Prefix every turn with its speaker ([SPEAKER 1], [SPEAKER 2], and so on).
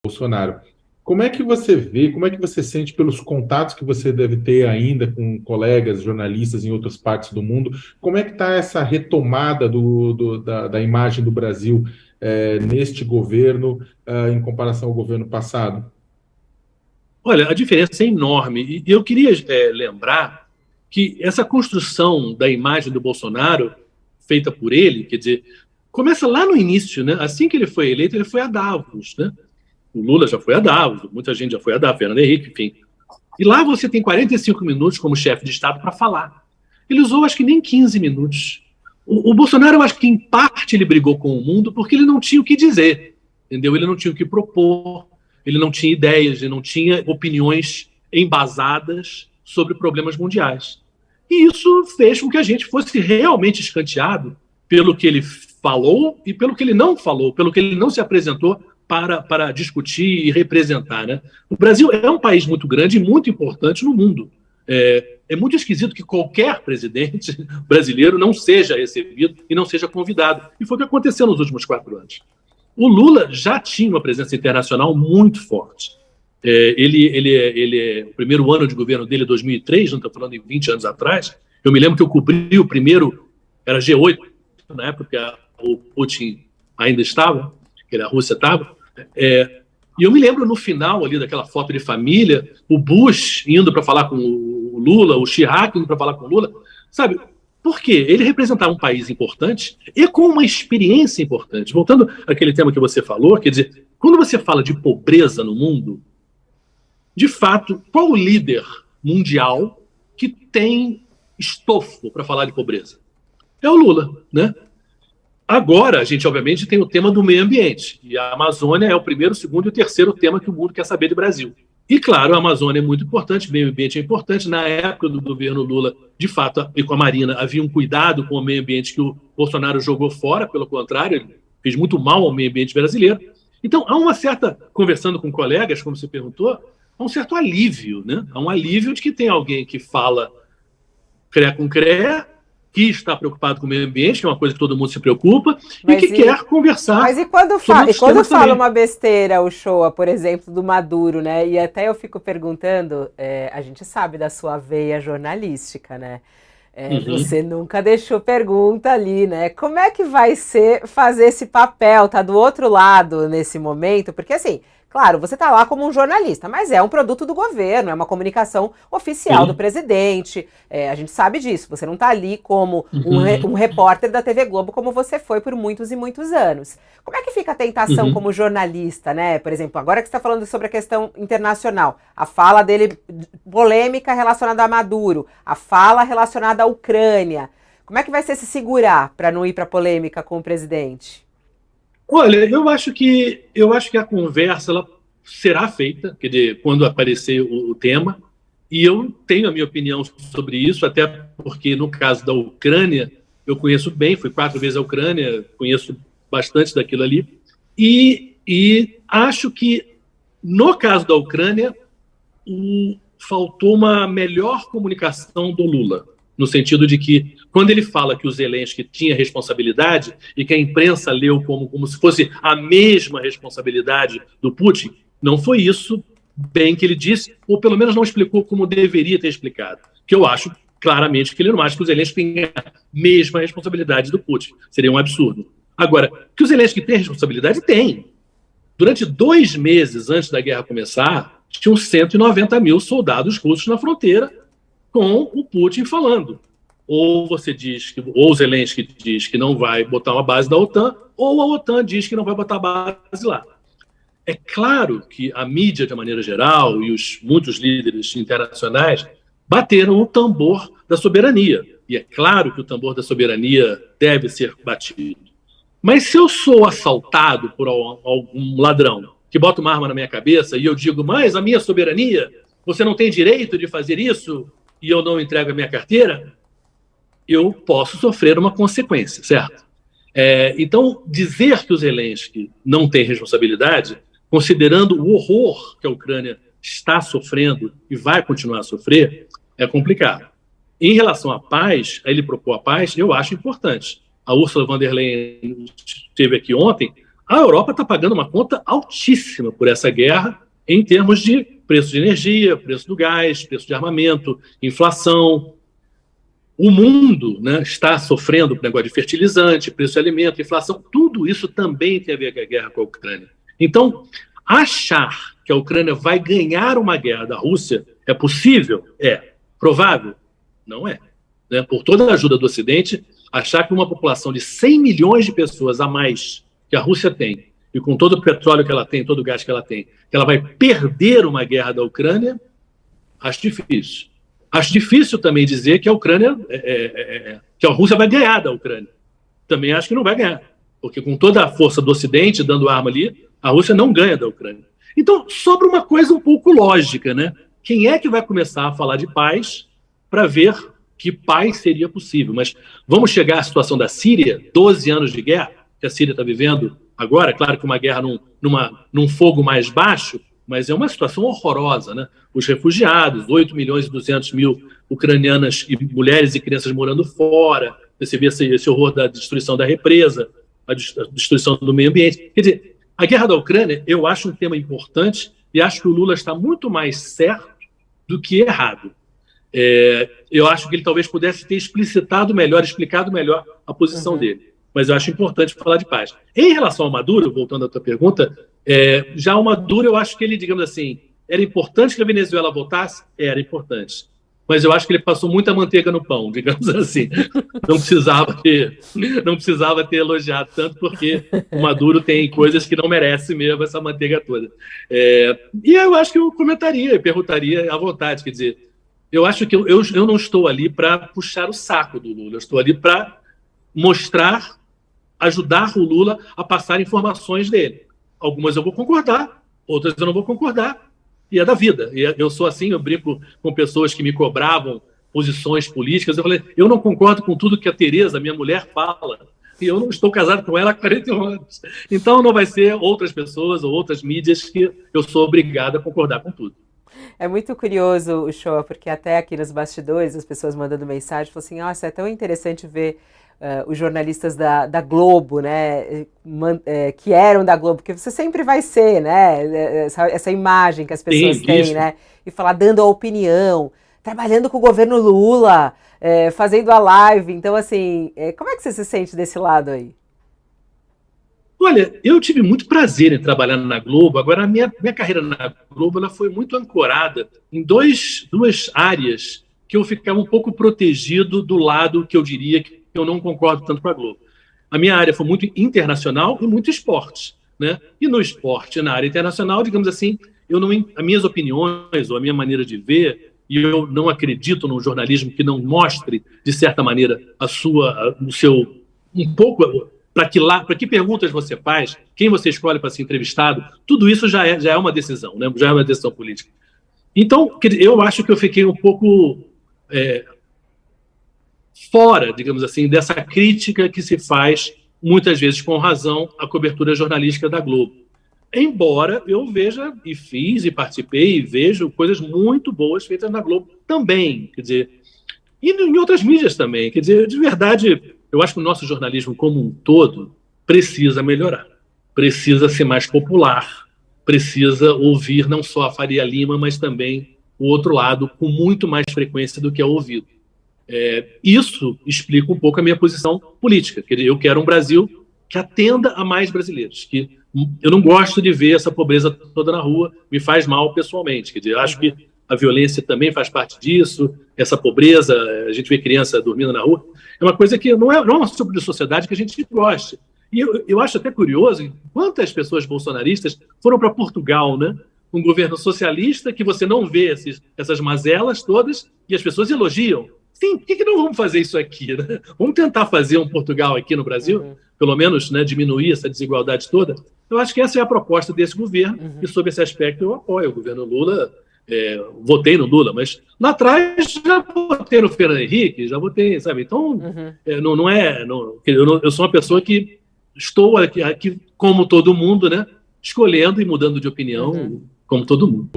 [SPEAKER 1] Bolsonaro. Como é que você vê, como é que você sente pelos contatos que você deve ter ainda com colegas jornalistas em outras partes do mundo? Como é que está essa retomada da imagem do Brasil neste governo em comparação ao governo passado?
[SPEAKER 2] Olha, a diferença é enorme. E eu queria lembrar que essa construção da imagem do Bolsonaro, feita por ele, quer dizer, começa lá no início, né? Assim que ele foi eleito, ele foi a Davos, né? O Lula já foi a Davos, muita gente já foi a Davos, Fernando Henrique, enfim. E lá você tem 45 minutos como chefe de Estado para falar. Ele usou, acho que nem 15 minutos. O Bolsonaro, eu acho que em parte ele brigou com o mundo porque ele não tinha o que dizer, entendeu? Ele não tinha o que propor, ele não tinha ideias, ele não tinha opiniões embasadas sobre problemas mundiais. E isso fez com que a gente fosse realmente escanteado pelo que ele falou e pelo que ele não falou, pelo que ele não se apresentou para discutir e representar. Né? O Brasil é um país muito grande e muito importante no mundo. É muito esquisito que qualquer presidente brasileiro não seja recebido e não seja convidado. E foi o que aconteceu nos últimos 4 anos. O Lula já tinha uma presença internacional muito forte. O primeiro ano de governo dele, 2003, não estou falando em 20 anos atrás, eu me lembro que eu cobri o primeiro, era G8, na época o Putin ainda estava, que a Rússia estava, e eu me lembro no final ali daquela foto de família, o Bush indo para falar com o Lula, o Chirac indo para falar com o Lula, sabe? Por quê? Ele representava um país importante e com uma experiência importante. Voltando àquele tema que você falou, quer dizer, quando você fala de pobreza no mundo, de fato, qual o líder mundial que tem estofo para falar de pobreza? É o Lula, né? Agora, a gente, obviamente, tem o tema do meio ambiente. E a Amazônia é o primeiro, o segundo e o terceiro tema que o mundo quer saber do Brasil. E, claro, a Amazônia é muito importante, o meio ambiente é importante. Na época do governo Lula, de fato, e com a Marina, havia um cuidado com o meio ambiente que o Bolsonaro jogou fora, pelo contrário, ele fez muito mal ao meio ambiente brasileiro. Então, há uma certa, conversando com colegas, como você perguntou, há um certo alívio, né? Há um alívio de que tem alguém que fala cré com cré, que está preocupado com o meio ambiente, que é uma coisa que todo mundo se preocupa, e que quer conversar.
[SPEAKER 3] Mas e quando fala uma besteira, o Shoa, por exemplo, do Maduro, né? E até eu fico perguntando, a gente sabe da sua veia jornalística, né? Você nunca deixou pergunta ali, né? Como é que vai ser fazer esse papel? Tá do outro lado nesse momento? Porque assim, claro, você tá lá como um jornalista, mas é um produto do governo, é uma comunicação oficial do presidente. A gente sabe disso. Você não tá ali como um repórter da TV Globo, como você foi por muitos e muitos anos. Como é que fica a tentação como jornalista, né? Por exemplo, agora que você está falando sobre a questão internacional, a fala dele, polêmica relacionada a Maduro, a fala relacionada à Ucrânia. Como é que vai ser se segurar para não ir para polêmica com o presidente?
[SPEAKER 2] Olha, eu acho que a conversa ela será feita, quer dizer, quando aparecer o tema, e eu tenho a minha opinião sobre isso, até porque no caso da Ucrânia, eu conheço bem, fui 4 vezes à Ucrânia, conheço bastante daquilo ali, e acho que no caso da Ucrânia faltou uma melhor comunicação do Lula, no sentido de que, quando ele fala que o Zelensky tinha responsabilidade e que a imprensa leu como se fosse a mesma responsabilidade do Putin, não foi isso bem que ele disse, ou pelo menos não explicou como deveria ter explicado. Que eu acho claramente que ele não acha que o Zelensky tem a mesma responsabilidade do Putin. Seria um absurdo. Agora, que o Zelensky tem responsabilidade? Tem. Durante 2 meses antes da guerra começar, tinham 190 mil soldados russos na fronteira, com o Putin falando. Ou você diz que, ou o Zelensky diz que não vai botar uma base da OTAN, ou a OTAN diz que não vai botar a base lá. É claro que a mídia, de maneira geral, e muitos líderes internacionais bateram o tambor da soberania. E é claro que o tambor da soberania deve ser batido. Mas se eu sou assaltado por algum ladrão que bota uma arma na minha cabeça e eu digo, mas a minha soberania, você não tem direito de fazer isso, e eu não entrego a minha carteira, eu posso sofrer uma consequência, certo? Então, dizer que o Zelensky não tem responsabilidade, considerando o horror que a Ucrânia está sofrendo e vai continuar a sofrer, é complicado. Em relação à paz, a ele propor a paz, eu acho importante. A Ursula von der Leyen esteve aqui ontem, A Europa está pagando uma conta altíssima por essa guerra em termos de preço de energia, preço do gás, preço de armamento, inflação. O mundo, né, está sofrendo com o negócio de fertilizante, preço de alimento, inflação. Tudo isso também tem a ver com a guerra com a Ucrânia. Então, achar que a Ucrânia vai ganhar uma guerra da Rússia é possível? É. Provável? Não é. Né? Por toda a ajuda do Ocidente, achar que uma população de 100 milhões de pessoas a mais que a Rússia tem, e com todo o petróleo que ela tem, todo o gás que ela tem, que ela vai perder uma guerra da Ucrânia, acho difícil. Acho difícil também dizer que a Ucrânia, que a Rússia vai ganhar da Ucrânia. Também acho que não vai ganhar, porque com toda a força do Ocidente dando arma ali, a Rússia não ganha da Ucrânia. Então, sobra uma coisa um pouco lógica, né? Quem é que vai começar a falar de paz para ver que paz seria possível? Mas vamos chegar à situação da Síria, 12 anos de guerra, que a Síria está vivendo agora, claro que uma guerra num fogo mais baixo, mas é uma situação horrorosa, né? Os refugiados, 8 milhões e 200 mil ucranianas, e mulheres e crianças morando fora, você vê esse horror da destruição da represa, a destruição do meio ambiente. Quer dizer, a guerra da Ucrânia eu acho um tema importante e acho que o Lula está muito mais certo do que errado. Eu acho que ele talvez pudesse ter explicitado melhor, explicado melhor a posição dele. Mas eu acho importante falar de paz. Em relação ao Maduro, voltando à tua pergunta, já o Maduro, eu acho que ele, digamos assim, era importante que a Venezuela voltasse? Era importante. Mas eu acho que ele passou muita manteiga no pão, digamos assim. Não precisava ter elogiado tanto, porque o Maduro tem coisas que não merece mesmo essa manteiga toda. E eu acho que eu comentaria e perguntaria à vontade, quer dizer, eu acho que eu não estou ali para puxar o saco do Lula, eu estou ali para mostrar, ajudar o Lula a passar informações dele. Algumas eu vou concordar, outras eu não vou concordar, e é da vida. E eu sou assim, eu brinco com pessoas que me cobravam posições políticas, eu falei, eu não concordo com tudo que a Tereza, minha mulher, fala, e eu não estou casado com ela há 41 anos. Então não vai ser outras pessoas ou outras mídias que eu sou obrigado a concordar com tudo.
[SPEAKER 3] É muito curioso o show, porque até aqui nos bastidores as pessoas mandando mensagem, falam assim, nossa, é tão interessante ver os jornalistas da Globo, né, que eram da Globo, porque você sempre vai ser, né, essa imagem que as pessoas têm, né, e falar dando a opinião, trabalhando com o governo Lula, fazendo a live, então assim, como é que você se sente desse lado aí?
[SPEAKER 2] Olha, eu tive muito prazer em trabalhar na Globo. Agora, a minha carreira na Globo ela foi muito ancorada em duas áreas que eu ficava um pouco protegido do lado que eu diria que eu não concordo tanto com a Globo. A minha área foi muito internacional e muito esporte, né? E no esporte, na área internacional, digamos assim, as minhas opiniões ou a minha maneira de ver, e eu não acredito num jornalismo que não mostre, de certa maneira, o seu um pouco para que perguntas você faz, quem você escolhe para ser entrevistado, tudo isso já é uma decisão, né? Já é uma decisão política. Então, eu acho que eu fiquei um pouco fora, digamos assim, dessa crítica que se faz, muitas vezes com razão, à cobertura jornalística da Globo. Embora eu veja, e fiz, e participei, e vejo coisas muito boas feitas na Globo também, quer dizer, e em outras mídias também, quer dizer, de verdade, eu acho que o nosso jornalismo como um todo precisa melhorar, precisa ser mais popular, precisa ouvir não só a Faria Lima, mas também o outro lado com muito mais frequência do que é ouvido. Isso explica um pouco a minha posição política. Quer dizer, eu quero um Brasil que atenda a mais brasileiros, que eu não gosto de ver essa pobreza toda na rua, me faz mal pessoalmente. Quer dizer, eu acho que a violência também faz parte disso, essa pobreza, a gente vê criança dormindo na rua, é uma coisa que não é um tipo de sociedade que a gente gosta. E eu acho até curioso quantas pessoas bolsonaristas foram para Portugal, né? Um governo socialista que você não vê essas mazelas todas e as pessoas elogiam. Sim, por que não vamos fazer isso aqui? Né? Vamos tentar fazer um Portugal aqui no Brasil, pelo menos, né, diminuir essa desigualdade toda. Eu acho que essa é a proposta desse governo e sobre esse aspecto eu apoio o governo Lula. Votei no Lula, mas lá atrás já votei no Fernando Henrique, já votei, sabe? Então, eu sou uma pessoa que estou aqui como todo mundo, né? Escolhendo e mudando de opinião como todo mundo.